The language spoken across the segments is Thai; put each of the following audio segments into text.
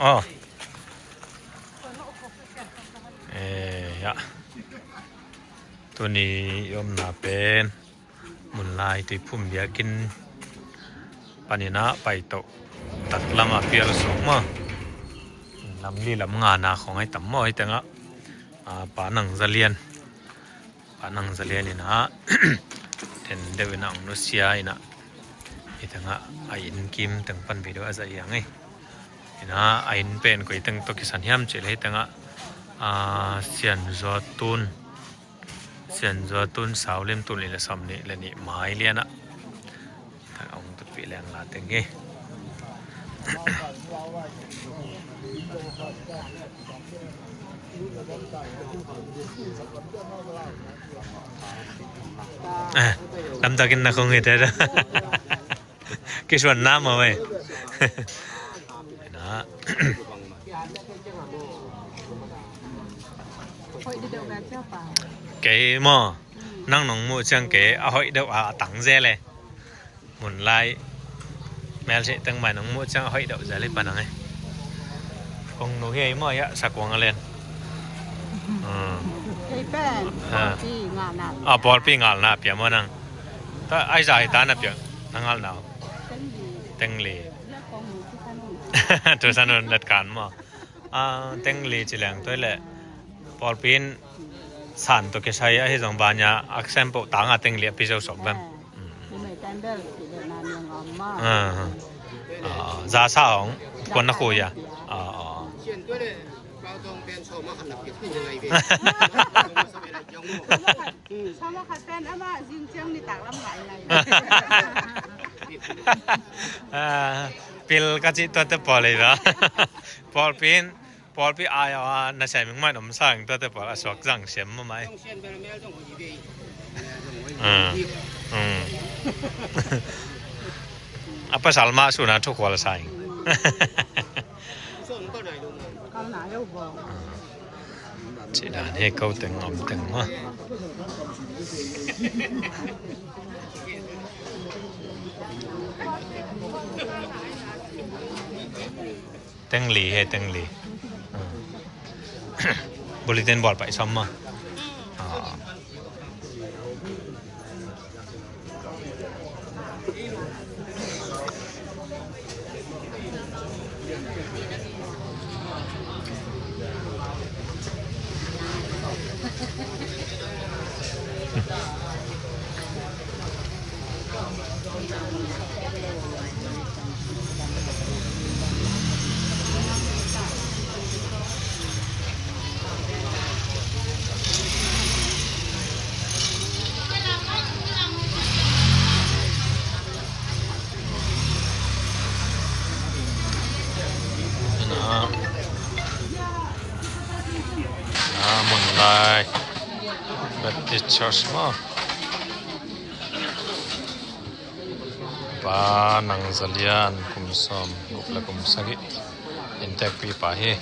อ๋อยะตัวนี้ยอมนาเป็นมุนลายที่พุ่มเบียกินปานินะไปโตตัดลำมาเปียรสงมาลำนี้ลำงานนาของไอ้ตำมอไอ้แต่งะปานังจะเลียนนี่นะ เห็นเดวินังนุเซียอีนะไอ้แต่งะไอ้อินกิมแต่งปันวิดีโออะไรอย่างไงนะไอ้อินเป็นก็ไอ้แต่งตกิสันยามเจเลยแต่งะเสียนจอตุนสาวเล่มตุนเลยละซ้ำนี่และนี่ไม้เลียนะถ้าเอาตุปีแรงลาแต่งไงลำตากินนักคงเห็นได้กี่ส่วนน้ำมาไว้นะเก๋หม้อนั่งหนองมูเชียงเก๋เอาหอยเดี๋ยวตังเจ้เลยหมุนไล่แม่เช่ตั้งใหม่หนองมูเชียงหอยเดี๋ยวจะเล่นปานยังไงคงหนูเฮ้ยหม้อเยอะสักวงอะไรปอลปีงาลนะเปียมานังถ้าไอ้ใจตานะเปียนังาลนะเต็งลีตัวสนุนเล็ดการมาเต็งลีจิแรงตัวแหละปอลปีนสานตัวเกชัยไอ้สองบานยาอักเซมโปต่างเต็งลีพิเศษสมบัติซาซาของคนนักคุยปิลกะจิตัวเตปอเลยนะปอลปีอายน่าใช่มึงไม่หนุ่มสร้างตัวเตปอลสวกจังเสียมมาไหมapa salma suna to qualify chỉ là nghe câu từng ngầm từng quá từng lì hay từng lì bulletin board phải xong mà mulai Baptist Church mah Panang Zalian kumsom gupla kumsagi intek pi pahe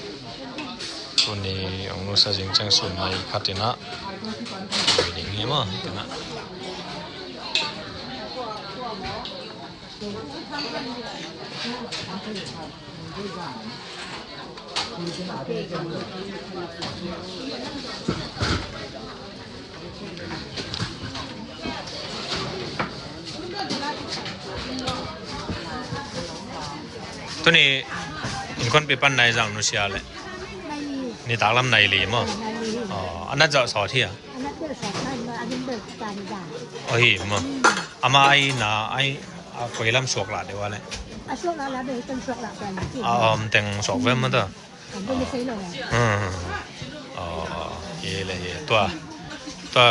tuni ongnu sa jingchang sunai khatina wedding he ma kanaตัวนี้อินคนไปปั้นในจังนุเซียเลยนี่ตากลำในหลีมั้งอ๋ออันนั้นจะสอที่อ่ะอันนั้นจะสอท่านว่าอันนี้เบิกการด่าโอ้ยมั้งอามาไอ้น่ะไอ้คุยลำสวกหลาเดี๋ยวว่าเลยสวกหลาแล้วเดี๋ยวเป็นสวกหลาเป็นจริงแต่งสวกเว้ยมั้งตัวไม่ใช่เลยอ๋อเย่เลยตัว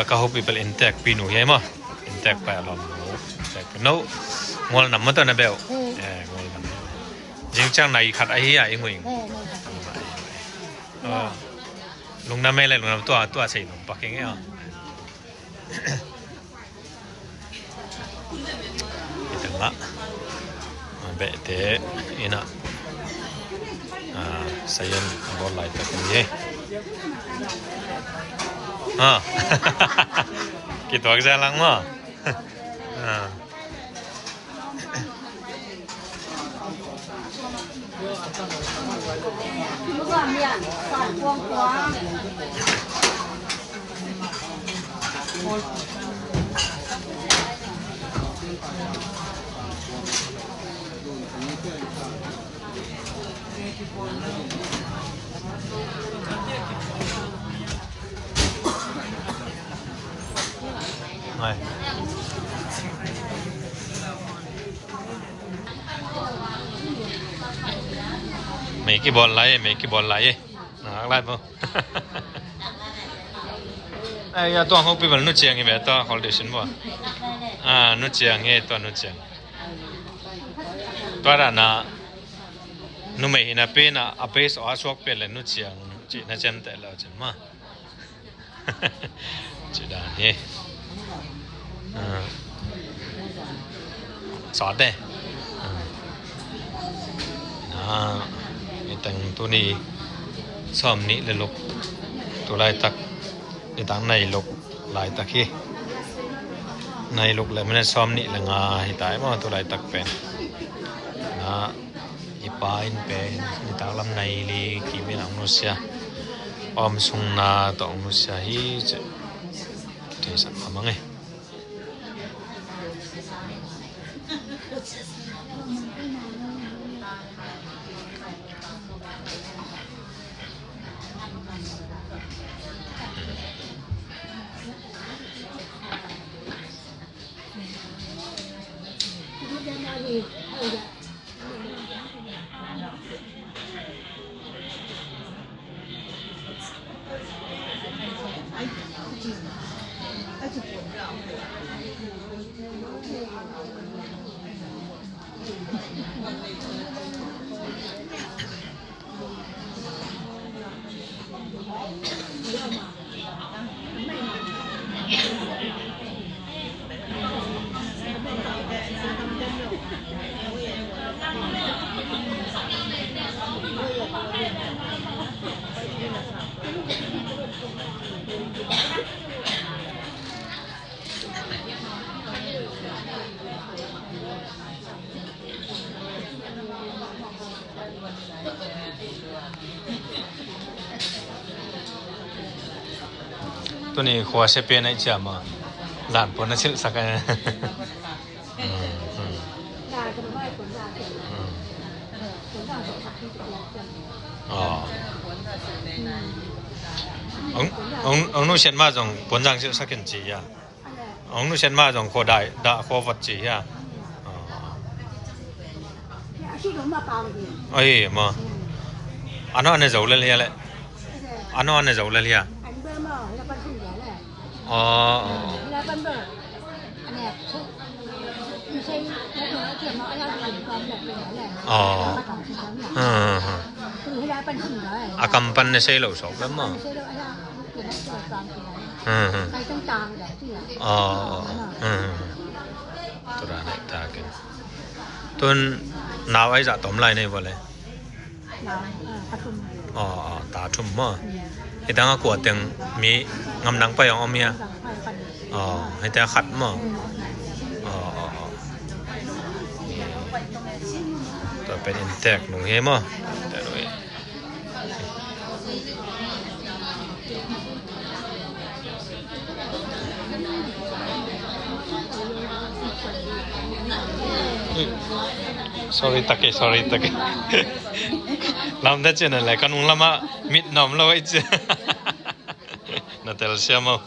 เขาไปเป็นอินเทคปีหนูใช่มั้งอินเทคไปอารมณ์หนูแต่เป็นโน้งอลน้ำมันตัวนั้นเบลจริงจังไหนขัดไอ้เหี้ยไอ้หงลงน้ำไม่เลยลงน้ำตัวใส่ลงปักอย่างเงี้ยถึงละเบะเตะอินะใส่ยันบอลไหลตะกุยกี่ตัวก็จะลังมั้ง เมื่อก่อนเนี่ยสอนกวางはいmấy cái bón lấy nó lại không ai ya toàn không bị vấn nút chiang như vậy toàn họ để xinบ่nút chiang nghe toàn nút chiang toàn là na nút mấy na pe na ape so asok pe là nút chiang chỉ na chân tại là chân mà chỉ đã nhé sọt đây tầngตัวนี้ซ่อมนี้เลยลูกตัวลายตักในทางในลูกลายตักที่ในลูกเลยมันซ่อมนี้เลยงาให้ตายมั้งตัวลายตักเป็นนะอีปาอินเป็นในทางลำในลีกีเป็นอังนุษยาอมสุงนาต่ออังนุษยาฮีจะเทสันมามั้งไงตัวนี้ขวาเสเปียนไอ้จ่ามาหลานปนน่ะชื่อสักกันด่ากันไม่ผลด่าผลด่าสองสักที่จะจังông nu xem ma dòng bốn giang chữ sắc kiến chỉ à ông nu xem ma dòng khổ đại đã khổ vật chỉ à ấy mà anh nói anh giàu lên liền lại anh nói anh giàu lên liền cầm pan này xây lẩu sọc lắm màตัวนั้นตากันต้นนาวไอ้จะต้มไรเนี่ยบ่เลยตาชุ่มมั้งไอ้ตั้งก็กวดตึงมีงำนังไปของอเมียไอ้ตั้งขัดมั้งตัวเป็นอินเทคหนุ่มเฮมั้งแต่หนุ่ยsorry take lam da chen la kanung lama mit nom lo I che na tel siamo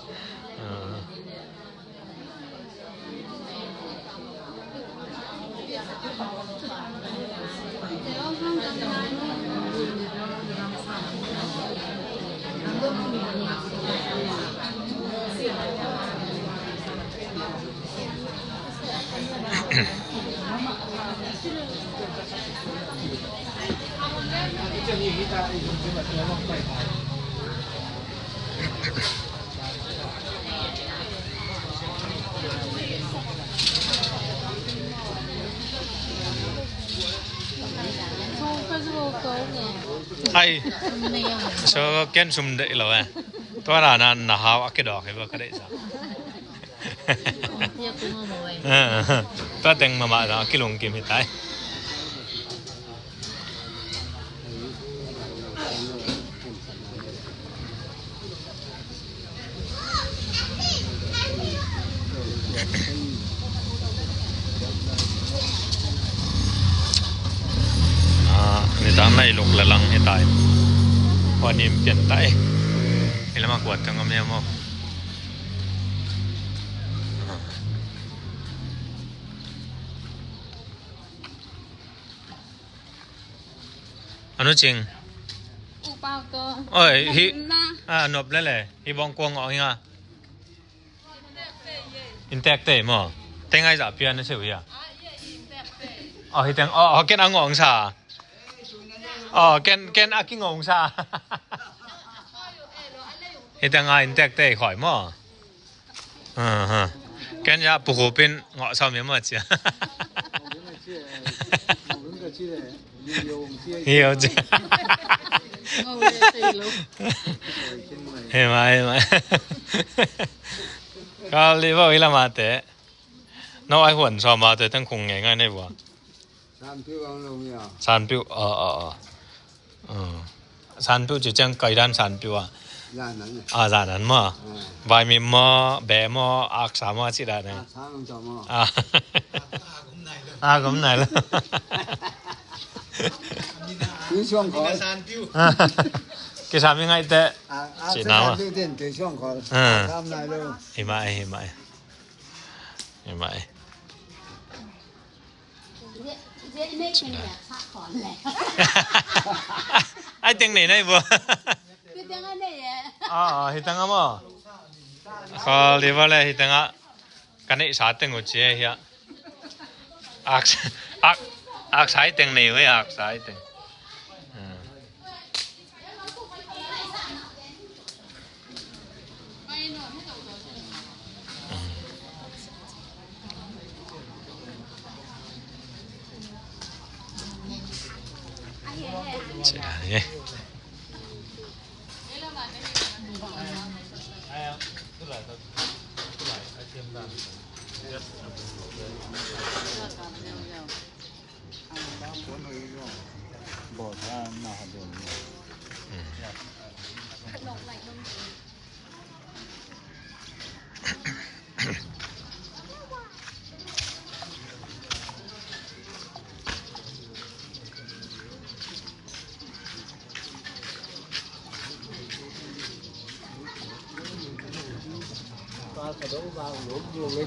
ai so ken sum de lo to ra na ha ke do ke ba ka de sa to teng ma ma da ki long kim hi tai ลุกละลังให้ตายพอนี้เปลี่ยนไตนี่แล้วมากวดจังก็แม่มอกอันนู้นจริงอุปาก็เอ้ยฮินบแล้วแหละฮิบองกวงออกหิงอ่ะอินแตกเตะมั้งเต็งไงจะเปลี่ยนนะเสียอ่ะอ๋อฮิแตงอ๋อแกนอ่างองซาอ๋อแกนอากิงองซาฮิแตงไงอินแตกเตะข่อยมั้งแกนยาปุโขเป็นเงาะซาเมียมั้งจ้ะเฮียจ้ะเฮ้ยมาก็เลยว่าอีละมาแต่น้องไอ้หุ่นชอบมาแต่ตั้งคงไงง่ายได้บ่สานปิ้วสานปิ้วจะจังไกลด้านสานปิ้วจานนั้นมั้งใบมีมั้งแบมั้งอักษรมั้งสิได้เนี่ยก็ไม่ไหนแล้ว对象考，给啥名爱的？是哪嘛？对象考，他们来了。係咪？ไอ้เต็งไหนได้บ่ฮิตังอ่ะมั้งเขาเรียกว่าอะไรฮิตังอ่ะกันนี่สาเต็งหัวใจเฮียอักสายเต็งนี่เว้ยอักสายเต็งใช่บ่ทานน่าเดินกระโดดบางหลวมอยู่เลย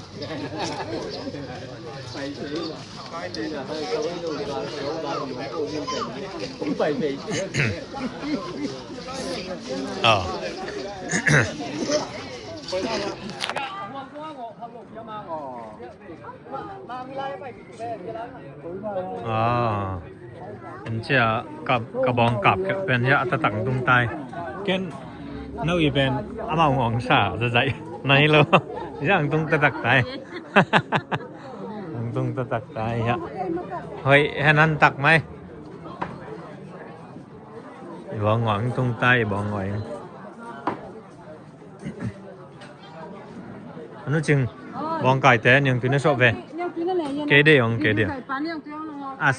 ไปซื้อไปซื้อนะให้เขาไปดูกระโดดบางหลวมอยู่ผมไปอ๋อเป็นเจ้ากับกระบองกับเป็นเจ้าตะตังตุ้งตายเก้นนู่นเป็นอามาหงสาจะใจไหนเลยยังตุ้งตะตักตายตุ้งตะตักตายฮะเฮ้ยแค่นั้นตักไหมบ่งอนตุ้งตายบ่งอยอันนู้นจริงบองไก่แต่ยังกินได้ชอบเว้ยเกเดียง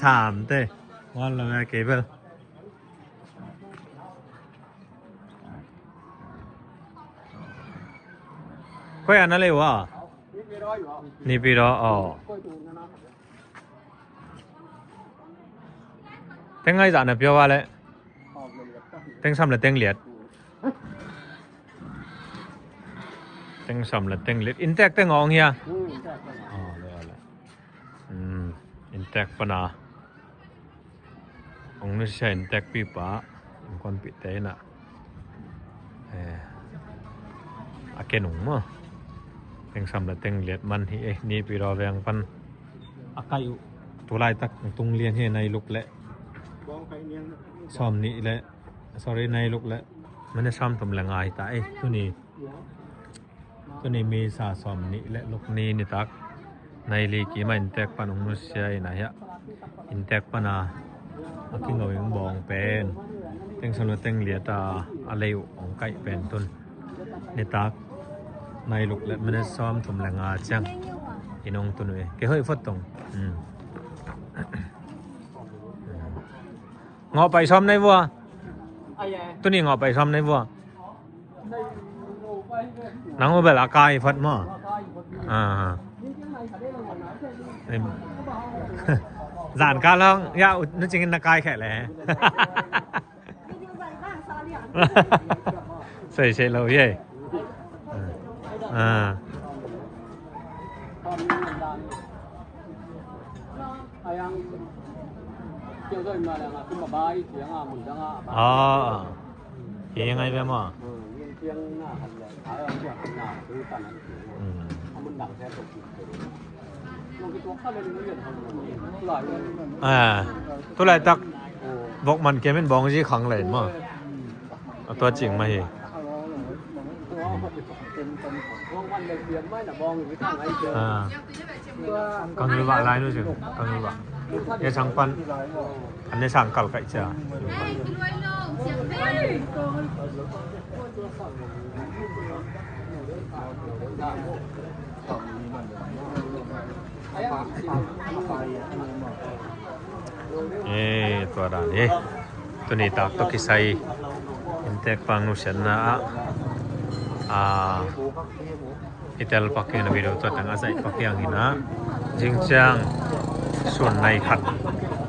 สามเต้วันละเกเบลค่อยอันนั้นเลยวะนี่ปีรออ๋อเต็งไงจานเนี่ยเปียวว่าเลยเต็งซ้ำเลยเต็งเหลียดเต็งซ้ำเลยเต็งเหลียดอินแทกเต็งอองเฮียอ๋อเลยอินแทกปนาองนี่ใช่อินแทกปีป่าคนปิดเตน่ะอาเกนุงมั้งเต็งซ้ำเลยเต็งเหลียดมันที่นี่ปีรอแวงปันอาไกอุตัวลายตักตรงเลียนที่ในลุกและซ้อมนี่และsorry ในลุกและมันจะซ้อมตำแหน่งไงแต่ตัวนี้มีสาซ้อมนี่และลุกนี้นี่ตักในลีกีมาอินแทกปันองนุษย์นะฮะอินแทกปันอากิงเอาอย่างบองเป็นเต็งซ้ำเลยเต็งเหลียดอะไรของไก่เป็นต้นนี่ตักในลุกและมันจะซ้อมตำแหน่งไงจังอีน้องตัวนี้เกี่ยวกับฟุตตงงอไปซ้อมในวัวตัวนี้งอไปซ้อมในวัวนังว่าแบบอากายฟัดมั้ง dàn ca lăng ya nó chính là cai khẽ lẽ xây xây lâu vậy à thìยังไงไปหมอตัวไรตักบอกมันเกมเป็นบองที่ขังเลยมั้งเอาตัวจริงมาเหรอกังยูบะลายนู่นสิกังยูบะยังช่างปั้นอันนี้ช่างกัลไก่จ้าตัวด่านนี้ตัวนี้ตักตกิไซอินเตกปังนุเชนนะitel pakai na video to tang asai pakai ang ina jingchang sun nai khat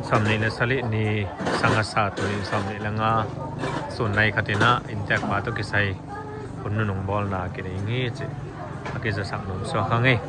samni na sali ni sangasa to ni samni langa sun nai khatina intek pa to kisai punnu nong bol na ki ngi che ake ja sang nong so khangai